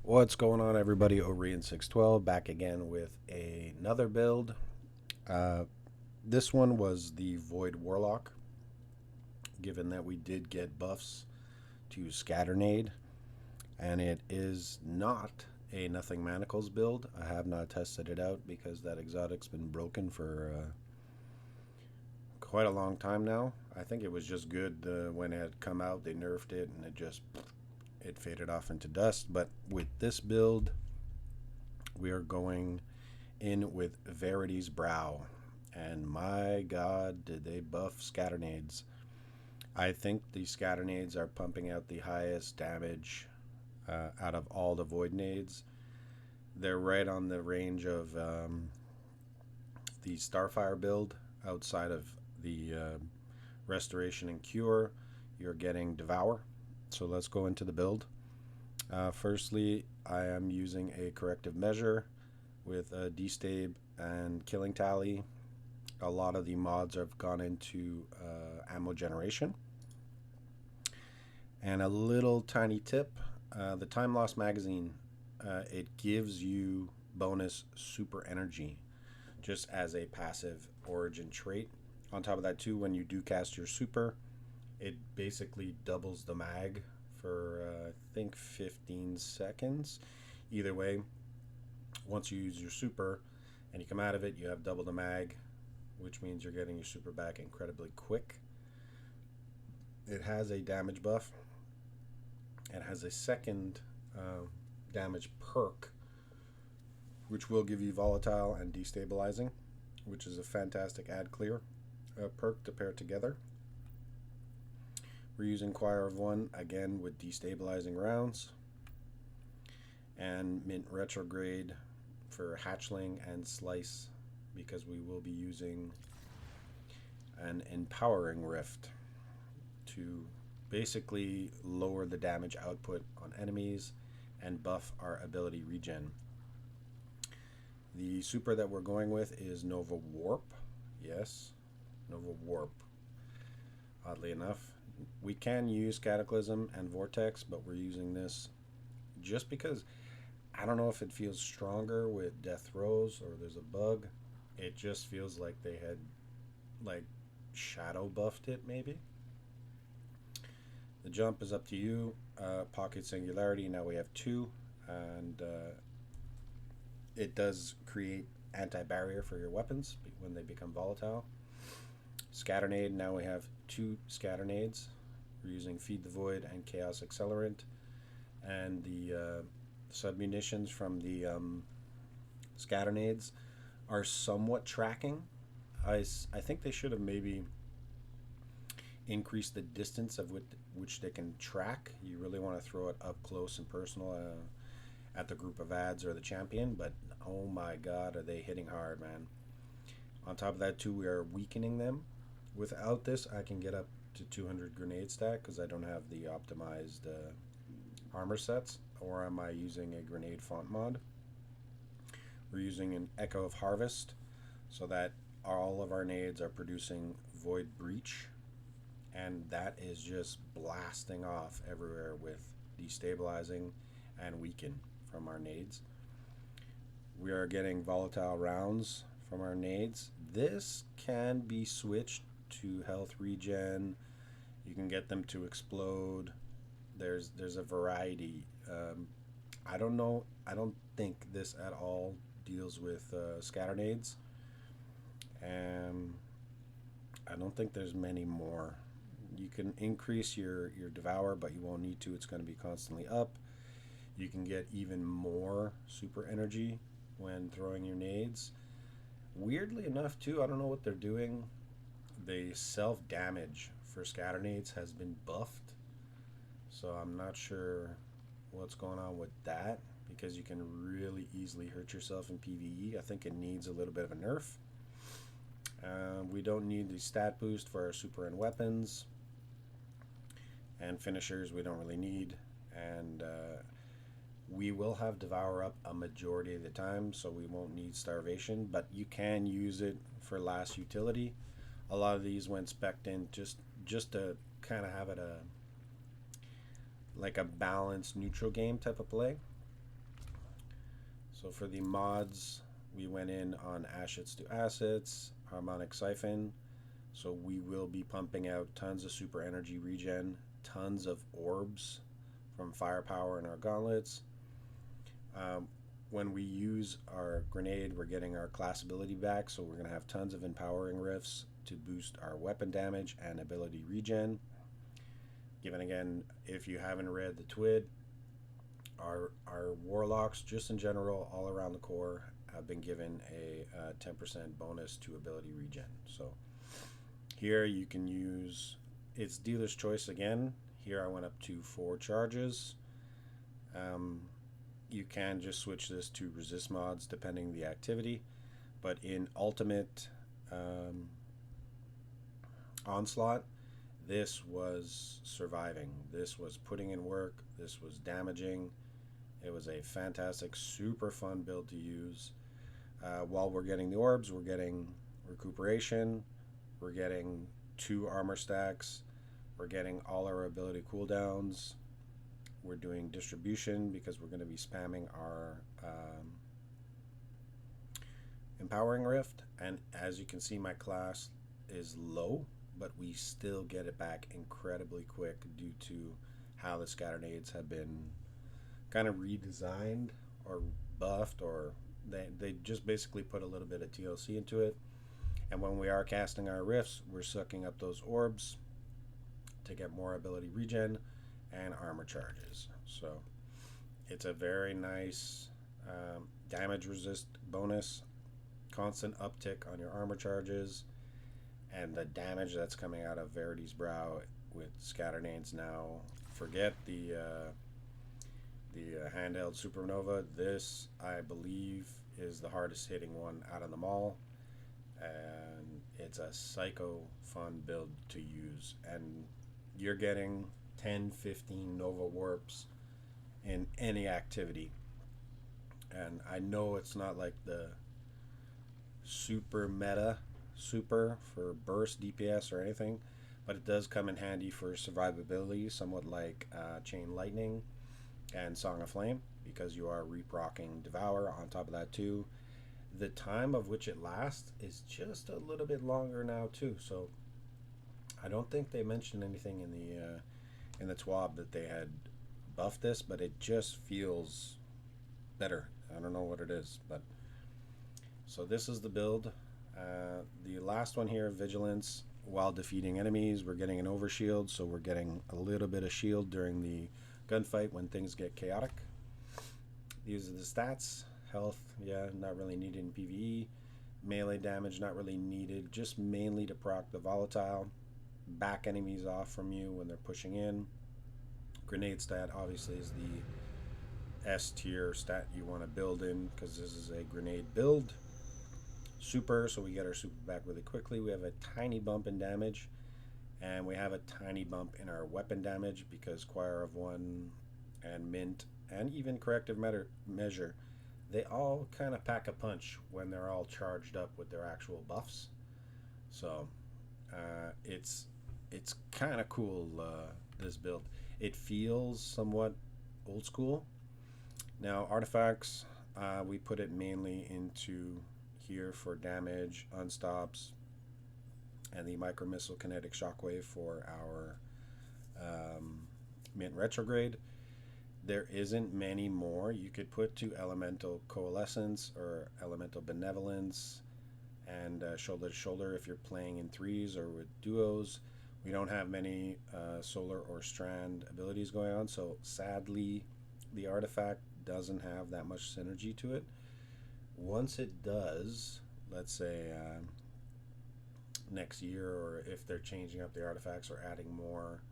What's going on, everybody? Orion612 back again with another build. Uh, this one was the Void Warlock, given that we did get buffs to Scatternade, and it is not a Nothing Manacles build. I have not tested it out because that exotic's been broken for quite a long time now. I think it was just good when it had come out. They nerfed it, and it faded off into dust. But with this build, we are going in with Verity's Brow. And my god, did they buff Scatternades. I think the Scatternades are pumping out the highest damage out of all the Void Nades. They're right on the range of the Starfire build. Outside of the Restoration and Cure, you're getting Devour. So let's go into the build. Firstly, I am using a corrective measure with a destab and killing tally. A lot of the mods have gone into ammo generation. And a little tiny tip, the time loss magazine, it gives you bonus super energy just as a passive origin trait. On top of that too, when you do cast your super, it basically doubles the mag for I think 15 seconds. Either way, once you use your super and you come out of it, you have double the mag, which means you're getting your super back incredibly quick. It has a damage buff. It has a second damage perk, which will give you volatile and destabilizing, which is a fantastic add clear perk to pair together. We're using Choir of One again with destabilizing rounds, and Mint Retrograde for Hatchling and Slice, because we will be using an Empowering Rift to basically lower the damage output on enemies and buff our ability regen. The super that we're going with is Nova Warp. Yes, Nova Warp. Oddly enough, we can use Cataclysm and Vortex, but we're using this just because I don't know if it feels stronger with Death Throes or there's a bug. It just feels like they had like shadow buffed it maybe. The jump is up to you. Pocket Singularity, now we have two, and it does create anti-barrier for your weapons when they become volatile. Scatternade, now we have two Scatternades. We're using Feed the Void and Chaos Accelerant, and the submunitions from the Scatternades are somewhat tracking. I think they should have maybe increased the distance of which they can track. You really want to throw it up close and personal at the group of ads or the champion, but oh my god, are they hitting hard, man. On top of that too, we are weakening them. Without this, I can get up to 200 grenade stack because I don't have the optimized armor sets, or am I using a grenade font mod? We're using an Echo of Harvest so that all of our nades are producing Void Breach, and that is just blasting off everywhere with destabilizing and weaken from our nades. We are getting volatile rounds from our nades. This can be switched to health regen. You can get them to explode. There's a variety. I don't know. I don't think this at all deals with Scatternades. And I don't think there's many more. You can increase your Devour, but you won't need to. It's going to be constantly up. You can get even more super energy when throwing your nades. Weirdly enough, too, I don't know what they're doing. The self-damage for Scatternades has been buffed. So I'm not sure what's going on with that, because you can really easily hurt yourself in PvE. I think it needs a little bit of a nerf. We don't need the stat boost for our super and weapons. And finishers we don't really need. And we will have Devour up a majority of the time, so we won't need Starvation, but you can use it for last utility. A lot of these went spec'd in just to kind of have it like a balanced neutral game type of play. So for the mods, we went in on assets to assets, harmonic siphon. So we will be pumping out tons of super energy regen, tons of orbs from firepower in our gauntlets. When we use our grenade, we're getting our class ability back, so we're going to have tons of empowering rifts to boost our weapon damage and ability regen. Given again, if you haven't read the TWID, our warlocks, just in general, all around the core, have been given a 10% bonus to ability regen. So here you can use, it's dealer's choice again. Here I went up to 4 charges. You can just switch this to resist mods depending the activity, but in ultimate onslaught, this was surviving, this was putting in work, this was damaging. It was a fantastic, super fun build to use. While we're getting the orbs, we're getting recuperation, we're getting 2 armor stacks, we're getting all our ability cooldowns. We're doing distribution because we're going to be spamming our empowering rift, and as you can see, my class is low, but we still get it back incredibly quick due to how the Scatternades have been kind of redesigned or buffed, or they just basically put a little bit of TLC into it. And when we are casting our rifts, we're sucking up those orbs to get more ability regen and armor charges. So it's a very nice damage resist bonus, constant uptick on your armor charges, and the damage that's coming out of Verity's brow with Scatternades now. Forget the handheld supernova. This, I believe, is the hardest hitting one out of them all, and it's a psycho fun build to use. And you're getting 10-15 Nova Warps in any activity. And I know it's not like the super meta super for burst DPS or anything, but it does come in handy for survivability, somewhat like Chain Lightning and Song of Flame, because you are reprocking Devour on top of that too. The time of which it lasts is just a little bit longer now too, so I don't think they mentioned anything in the TWAB that they had buffed this, but it just feels better. I don't know what it is, but so this is the build. The last one here, Vigilance. While defeating enemies, we're getting an overshield, so we're getting a little bit of shield during the gunfight when things get chaotic. These are the stats. Health, yeah, not really needed in PvE. Melee damage, not really needed, just mainly to proc the volatile. Back enemies off from you when they're pushing in. Grenade stat obviously is the S tier stat you want to build in, because this is a grenade build. Super, so we get our super back really quickly. We have a tiny bump in damage, and we have a tiny bump in our weapon damage because Choir of One and Mint and even Corrective Measure, they all kind of pack a punch when they're all charged up with their actual buffs. So it's kind of cool, this build. It feels somewhat old school. Now artifacts, we put it mainly into here for damage, unstops, and the micro missile kinetic shockwave for our Mint retrograde. There isn't many more you could put to elemental coalescence or elemental benevolence and shoulder to shoulder if you're playing in threes or with duos. We don't have many solar or strand abilities going on, so sadly the artifact doesn't have that much synergy to it. Once it does, let's say next year, or if they're changing up the artifacts or adding more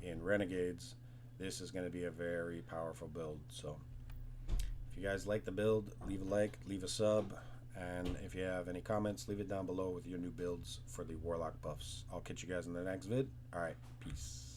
in Renegades, this is going to be a very powerful build. So if you guys like the build, leave a like, leave a sub, and if you have any comments, leave it down below with your new builds for the Warlock buffs. I'll catch you guys in the next vid. Alright, peace.